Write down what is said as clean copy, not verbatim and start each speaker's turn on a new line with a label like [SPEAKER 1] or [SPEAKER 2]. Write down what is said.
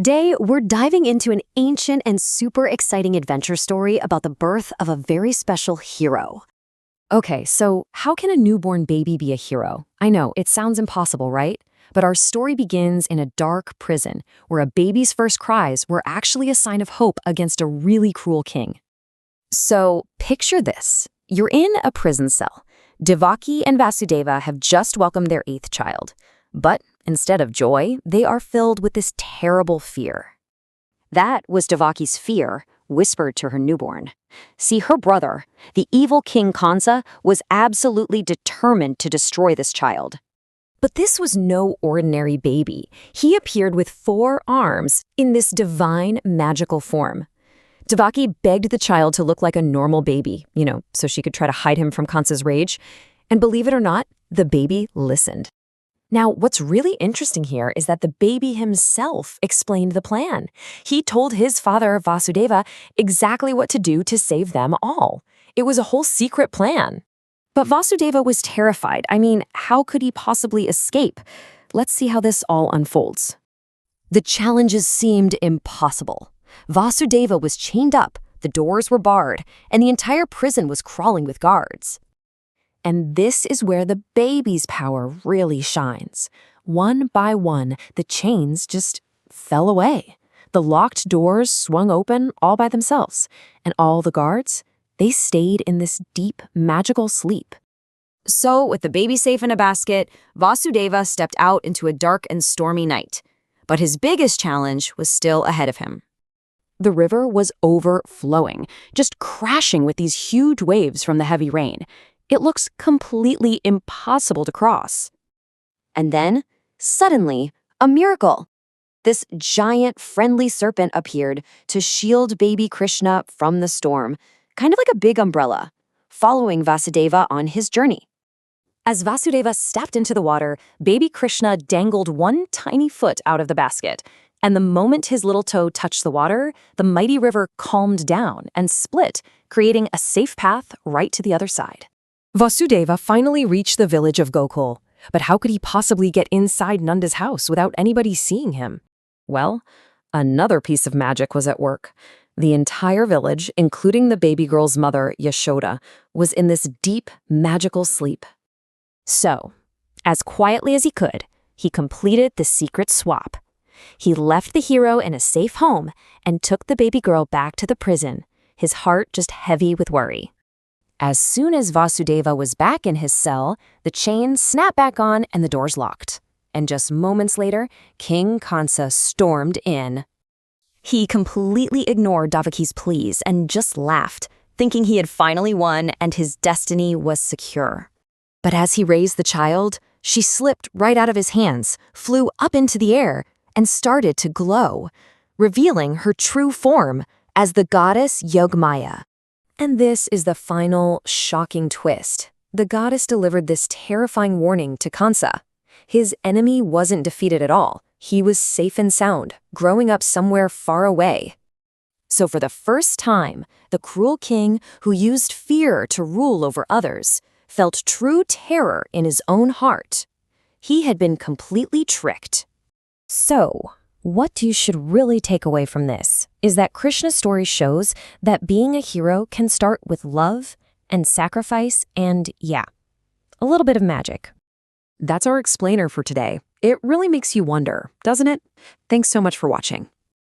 [SPEAKER 1] Today, we're diving into an ancient and super exciting adventure story about the birth of a very special hero. Okay, so how can a newborn baby be a hero? I know, it sounds impossible, right? But our story begins in a dark prison, where a baby's first cries were actually a sign of hope against a really cruel king. So, picture this. You're in a prison cell. Devaki and Vasudeva have just welcomed their 8th child. But instead of joy, they are filled with this terrible fear. That was Devaki's fear, whispered to her newborn. See, her brother, the evil King Kamsa, was absolutely determined to destroy this child. But this was no ordinary baby. He appeared with 4 arms in this divine, magical form. Devaki begged the child to look like a normal baby, so she could try to hide him from Kamsa's rage. And believe it or not, the baby listened. Now, what's really interesting here is that the baby himself explained the plan. He told his father, Vasudeva, exactly what to do to save them all. It was a whole secret plan. But Vasudeva was terrified. How could he possibly escape? Let's see how this all unfolds. The challenges seemed impossible. Vasudeva was chained up, the doors were barred, and the entire prison was crawling with guards. And this is where the baby's power really shines. One by one, the chains just fell away. The locked doors swung open all by themselves, and all the guards, they stayed in this deep, magical sleep. So, with the baby safe in a basket, Vasudeva stepped out into a dark and stormy night. But his biggest challenge was still ahead of him. The river was overflowing, just crashing with these huge waves from the heavy rain. It looks completely impossible to cross. And then, suddenly, a miracle. This giant, friendly serpent appeared to shield baby Krishna from the storm, kind of like a big umbrella, following Vasudeva on his journey. As Vasudeva stepped into the water, baby Krishna dangled one tiny foot out of the basket, and the moment his little toe touched the water, the mighty river calmed down and split, creating a safe path right to the other side. Vasudeva finally reached the village of Gokul, but how could he possibly get inside Nanda's house without anybody seeing him? Well, another piece of magic was at work. The entire village, including the baby girl's mother, Yashoda, was in this deep, magical sleep. So, as quietly as he could, he completed the secret swap. He left the hero in a safe home and took the baby girl back to the prison, his heart just heavy with worry. As soon as Vasudeva was back in his cell, the chains snapped back on and the doors locked. And just moments later, King Kamsa stormed in. He completely ignored Devaki's pleas and just laughed, thinking he had finally won and his destiny was secure. But as he raised the child, she slipped right out of his hands, flew up into the air, and started to glow, revealing her true form as the goddess Yogamaya. And this is the final, shocking twist. The goddess delivered this terrifying warning to Kamsa. His enemy wasn't defeated at all. He was safe and sound, growing up somewhere far away. So for the first time, the cruel king, who used fear to rule over others, felt true terror in his own heart. He had been completely tricked. So, what you should really take away from this is that Krishna's story shows that being a hero can start with love and sacrifice and, a little bit of magic. That's our explainer for today. It really makes you wonder, doesn't it? Thanks so much for watching.